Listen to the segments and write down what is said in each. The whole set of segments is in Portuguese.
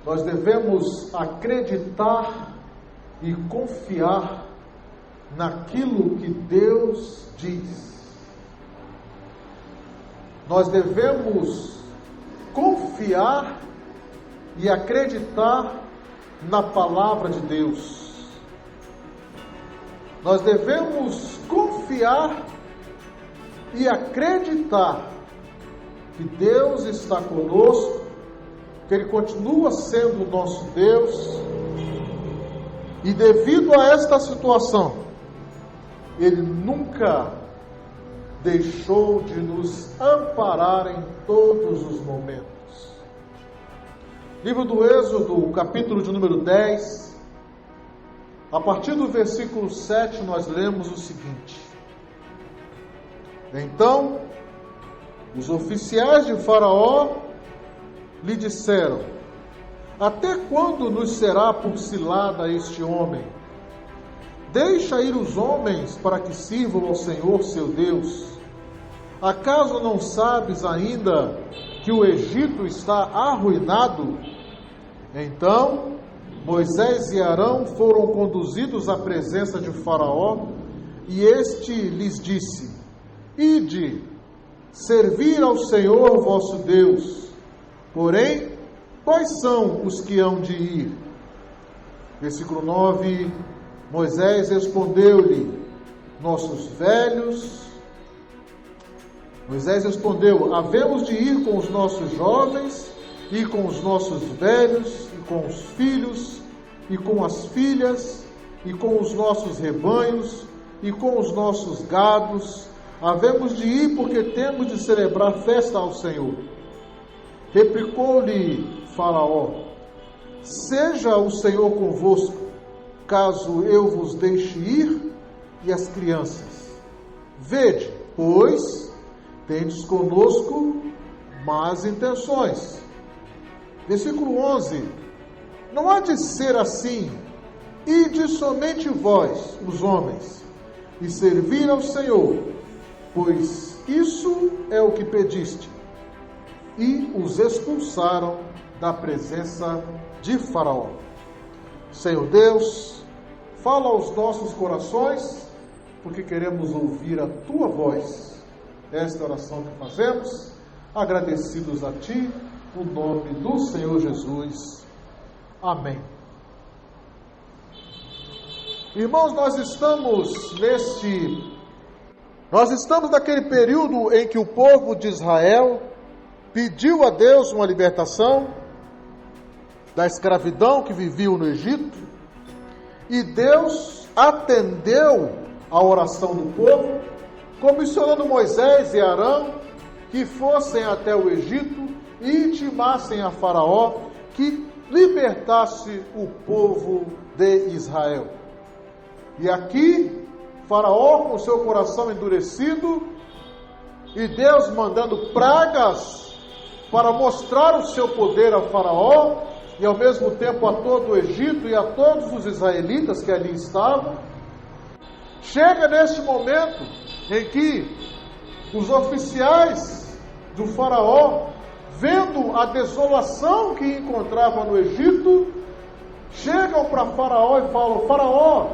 nós devemos acreditar e confiar naquilo que Deus diz. Nós devemos confiar e acreditar na palavra de Deus. Nós devemos confiar e acreditar que Deus está conosco, que Ele continua sendo o nosso Deus, e devido a esta situação, Ele nunca deixou de nos amparar em todos os momentos. Livro do Êxodo, capítulo de número 10, a partir do versículo 7, nós lemos o seguinte: Então, os oficiais de Faraó lhe disseram: Até quando nos será por cilada este homem? Deixa ir os homens para que sirvam ao Senhor seu Deus. Acaso não sabes ainda que o Egito está arruinado? Então Moisés e Arão foram conduzidos à presença de Faraó, e este lhes disse: Ide, servir ao Senhor vosso Deus. Porém, quais são os que hão de ir? Versículo 9, Moisés respondeu-lhe: Moisés respondeu: havemos de ir com os nossos jovens, e com os nossos velhos, e com os filhos, e com as filhas, e com os nossos rebanhos, e com os nossos gados. Havemos de ir porque temos de celebrar festa ao Senhor. Replicou-lhe Faraó: Seja o Senhor convosco, caso eu vos deixe ir, e as crianças. Vede, pois, tendes conosco más intenções. Versículo 11: Não há de ser assim, ide somente vós, os homens, e servir ao Senhor, pois isso é o que pediste. E os expulsaram da presença de Faraó. Senhor Deus, fala aos nossos corações, porque queremos ouvir a Tua voz. Esta oração que fazemos, agradecidos a Ti, no nome do Senhor Jesus. Amém. Irmãos, nós estamos naquele período em que o povo de Israel pediu a Deus uma libertação da escravidão que viviam no Egito, e Deus atendeu a oração do povo, comissionando Moisés e Arão que fossem até o Egito e intimassem a Faraó que libertasse o povo de Israel. E aqui, Faraó com seu coração endurecido, e Deus mandando pragas para mostrar o seu poder a Faraó, e ao mesmo tempo a todo o Egito e a todos os israelitas que ali estavam. Chega neste momento em que os oficiais do Faraó, vendo a desolação que encontravam no Egito, chegam para Faraó e falam: Faraó,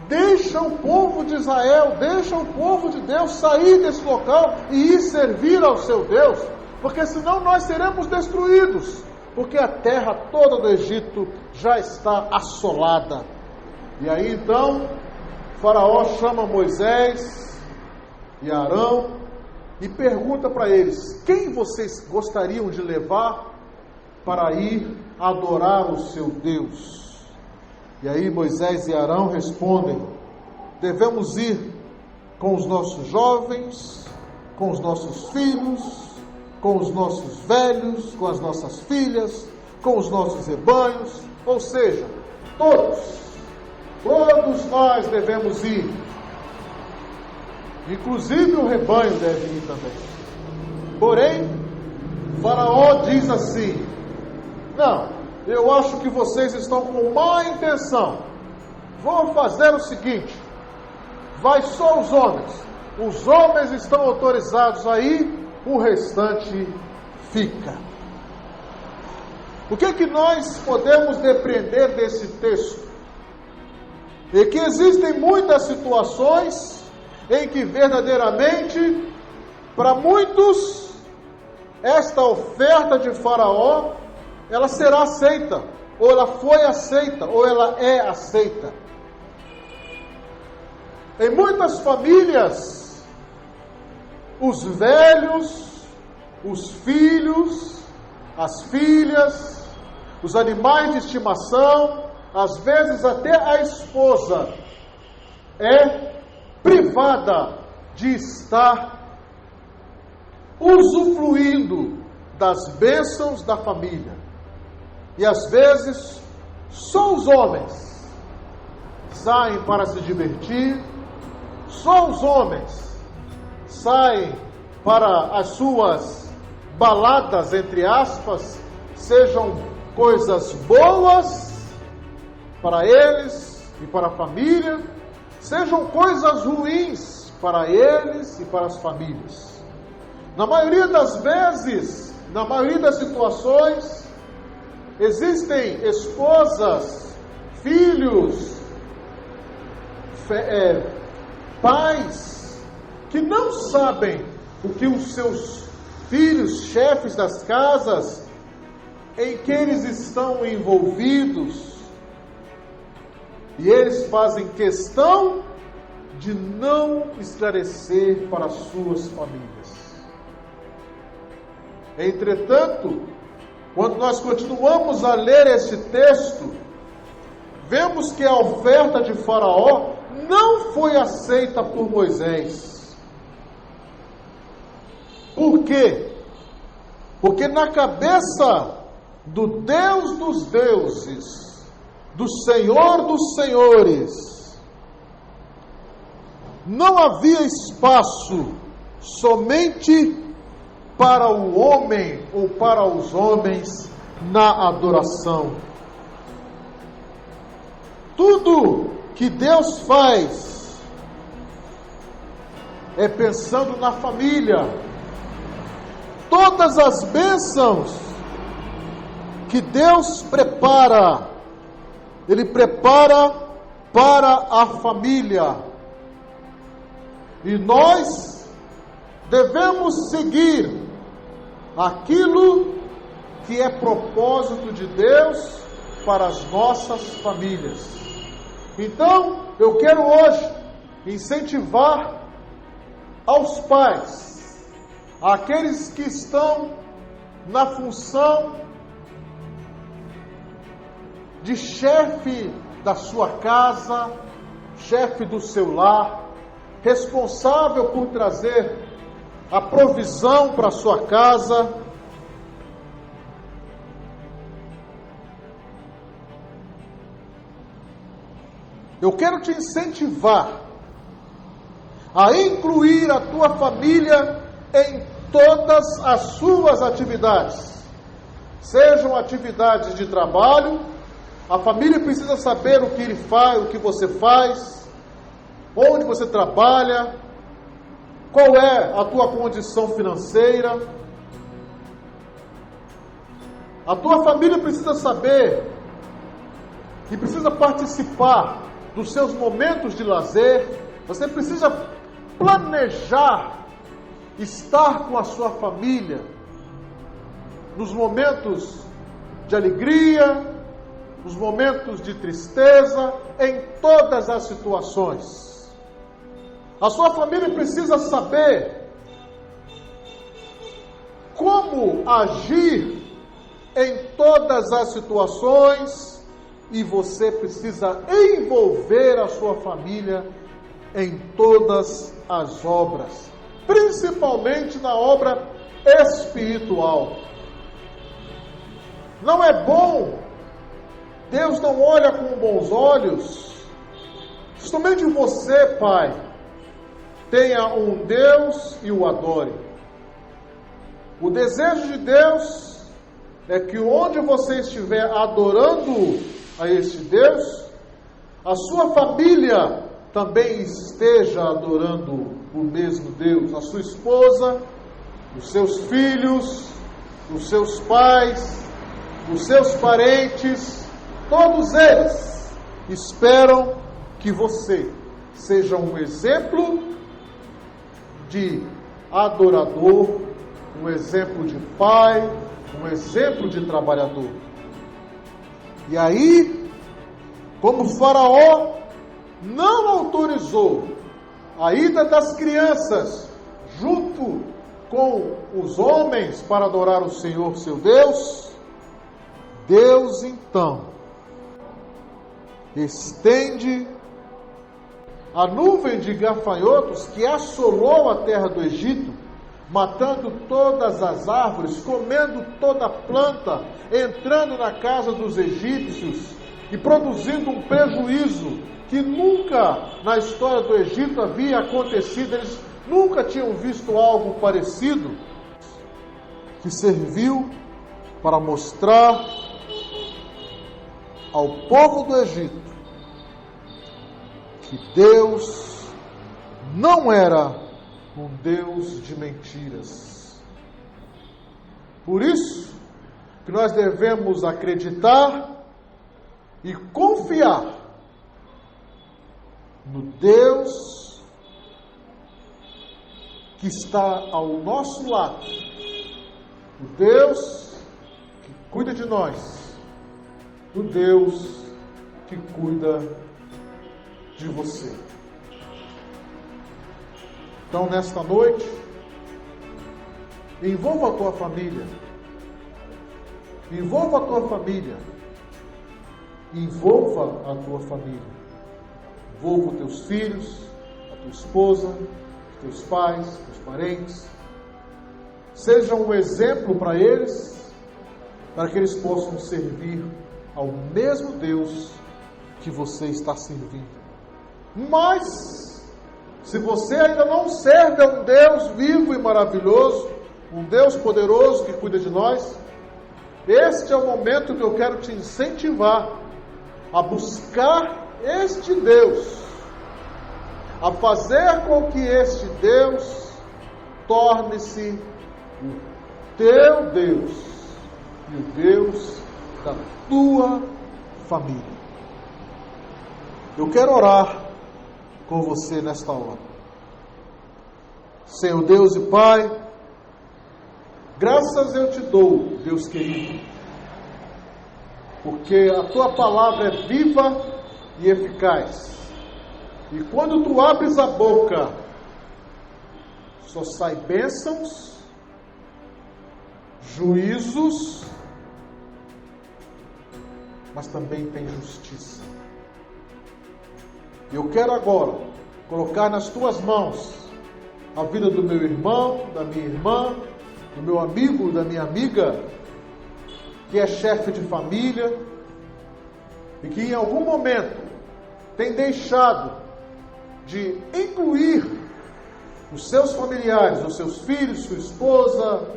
deixa o povo de Israel, deixa o povo de Deus sair desse local e ir servir ao seu Deus, porque senão nós seremos destruídos, porque a terra toda do Egito já está assolada. E aí então Faraó chama Moisés e Arão e pergunta para eles: quem vocês gostariam de levar para ir adorar o seu Deus? E aí Moisés e Arão respondem: devemos ir com os nossos jovens, com os nossos filhos, com os nossos velhos, com as nossas filhas, com os nossos rebanhos, ou seja, todos nós devemos ir. Inclusive o rebanho deve ir também. Porém, Faraó diz assim: não, eu acho que vocês estão com má intenção. Vou fazer o seguinte: vai só os homens. Os homens estão autorizados aí, o restante fica. O que é que nós podemos depreender desse texto? É que existem muitas situações em que verdadeiramente, para muitos, esta oferta de Faraó, ela será aceita, ou ela foi aceita, ou ela é aceita. Em muitas famílias, os velhos, os filhos, as filhas, os animais de estimação, às vezes até a esposa, é privada de estar usufruindo das bênçãos da família. E às vezes, só os homens saem para se divertir, só os homens saem para as suas baladas, entre aspas, sejam coisas boas para eles e para a família, sejam coisas ruins para eles e para as famílias. Na maioria das vezes, na maioria das situações, existem esposas, filhos, pais que não sabem o que os seus filhos, chefes das casas, em que eles estão envolvidos, e eles fazem questão de não esclarecer para as suas famílias. Entretanto, quando nós continuamos a ler esse texto, vemos que a oferta de Faraó não foi aceita por Moisés. Por quê? Porque na cabeça do Deus dos deuses, do Senhor dos senhores, não havia espaço somente para o homem ou para os homens na adoração. Tudo que Deus faz é pensando na família. Todas as bênçãos que Deus prepara, Ele prepara para a família. E nós devemos seguir aquilo que é propósito de Deus para as nossas famílias. Então, eu quero hoje incentivar aos pais, aqueles que estão na função de chefe da sua casa, chefe do seu lar, responsável por trazer a provisão para a sua casa. Eu quero te incentivar a incluir a tua família em todas as suas atividades. Sejam atividades de trabalho, a família precisa saber o que ele faz, o que você faz, onde você trabalha, qual é a tua condição financeira. A tua família precisa saber e precisa participar dos seus momentos de lazer. Você precisa planejar estar com a sua família nos momentos de alegria, nos momentos de tristeza, em todas as situações. A sua família precisa saber como agir em todas as situações, e você precisa envolver a sua família em todas as obras, principalmente na obra espiritual. Não é bom, Deus não olha com bons olhos, somente você, pai, tenha um Deus e o adore. O desejo de Deus é que onde você estiver adorando a este Deus, a sua família também esteja adorando o mesmo Deus. A sua esposa, os seus filhos, os seus pais, os seus parentes, todos eles esperam que você seja um exemplo de adorador, um exemplo de pai, um exemplo de trabalhador. E aí, como Faraó não autorizou a ida das crianças junto com os homens para adorar o Senhor seu Deus, Deus então estende a nuvem de gafanhotos que assolou a terra do Egito, matando todas as árvores, comendo toda a planta, entrando na casa dos egípcios e produzindo um prejuízo que nunca na história do Egito havia acontecido. Eles nunca tinham visto algo parecido, que serviu para mostrar ao povo do Egito que Deus não era um Deus de mentiras. Por isso que nós devemos acreditar e confiar no Deus que está ao nosso lado, o Deus que cuida de nós, o Deus que cuida de você. Então, nesta noite, envolva a tua família, envolva a tua família, envolva a tua família, envolva os teus filhos, a tua esposa, os teus pais, os teus parentes. Seja um exemplo para eles, para que eles possam servir ao mesmo Deus que você está servindo. Mas, se você ainda não serve a um Deus vivo e maravilhoso, um Deus poderoso que cuida de nós, este é o momento que eu quero te incentivar a buscar este Deus, a fazer com que este Deus torne-se o teu Deus e o Deus da tua família. Eu quero orar com você nesta hora. Senhor Deus e Pai, graças eu te dou, Deus querido, porque a tua palavra é viva e eficaz, e quando tu abres a boca, só sai bênçãos, juízos, mas também tem justiça. Eu quero agora colocar nas tuas mãos a vida do meu irmão, da minha irmã, do meu amigo, da minha amiga, que é chefe de família e que em algum momento tem deixado de incluir os seus familiares, os seus filhos, sua esposa,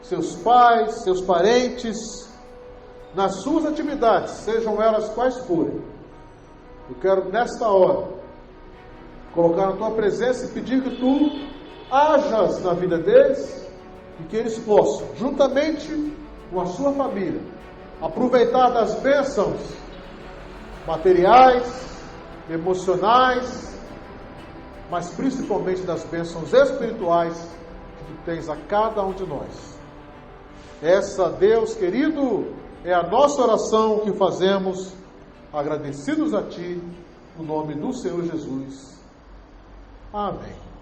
seus pais, seus parentes, nas suas atividades, sejam elas quais forem. Eu quero, nesta hora, colocar na tua presença e pedir que tu hajas na vida deles e que eles possam, juntamente com a sua família, aproveitar das bênçãos materiais, emocionais, mas principalmente das bênçãos espirituais que tu tens a cada um de nós. Essa, Deus querido, é a nossa oração que fazemos, agradecidos a Ti, no nome do Senhor Jesus. Amém.